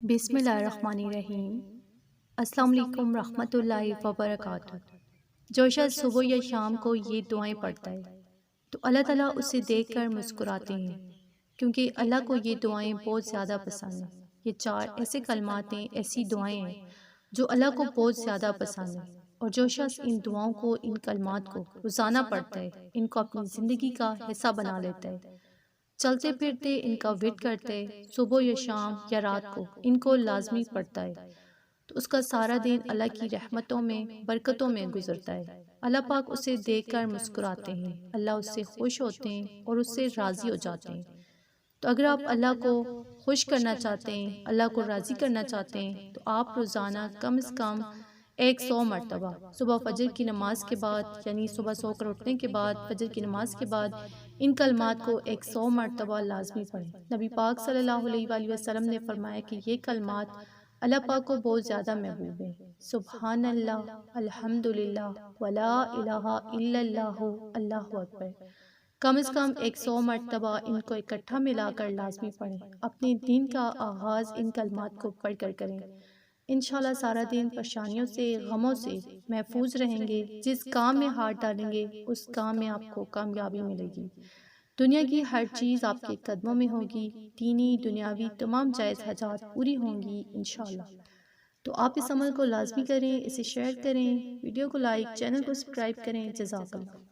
بسم اللہ الرحمن الرحیم۔ السلام علیکم رحمۃ اللہ وبرکاتہ۔ جو شخص صبح یا شام کو یہ دعائیں پڑھتا ہے تو اللہ تعالیٰ اسے دیکھ کر مسکراتے ہیں، کیونکہ اللہ کو یہ دعائیں بہت زیادہ پسند ہیں۔ یہ 4 ایسے کلمات ہیں، ایسی دعائیں ہیں جو اللہ کو بہت زیادہ پسند ہیں، اور جو شخص ان دعاؤں کو، ان کلمات کو روزانہ پڑھتا ہے، ان کو اپنی زندگی کا حصہ بنا لیتا ہے، چلتے پھرتے ان کا ورد کرتے، صبح یا شام یا رات کو ان کو لازمی پڑھتا ہے، تو اس کا سارا دن اللہ کی رحمتوں میں، برکتوں میں گزرتا ہے۔ اللہ پاک اسے دیکھ کر مسکراتے ہیں، اللہ اس سے خوش ہوتے ہیں اور اس سے راضی ہو جاتے ہیں۔ تو اگر آپ اللہ کو خوش کرنا چاہتے ہیں، اللہ کو راضی کرنا چاہتے ہیں، تو آپ روزانہ کم از کم 100 مرتبہ صبح فجر کی نماز کے بعد، یعنی صبح سو کر اٹھنے کے بعد، فجر کی نماز کے بعد ان کلمات کو 100 مرتبہ لازمی پڑھیں۔ نبی پاک صلی اللہ علیہ وآلہ وسلم نے فرمایا کہ یہ کلمات اللہ پاک کو بہت زیادہ محبوب ہیں۔ سبحان اللہ، الحمدللہ، ولا الہ الا اللہ، اللہ اکبر۔ کم از کم 100 مرتبہ ان کو اکٹھا ملا کر لازمی پڑھیں۔ اپنے دن کا آغاز ان کلمات کو پڑھ کر کریں۔ انشاءاللہ سارا دن پریشانیوں سے، غموں سے محفوظ رہیں گے۔ جس کام میں ہاتھ ڈالیں گے اس کام میں آپ کو کامیابی ملے گی۔ دنیا کی ہر چیز آپ کے قدموں میں ہوگی، دینی دنیاوی تمام جائز حاجات پوری ہوں گی انشاءاللہ۔ تو آپ اس عمل کو لازمی کریں، اسے شیئر کریں، ویڈیو کو لائک، چینل کو سبسکرائب کریں۔ جزاک اللہ۔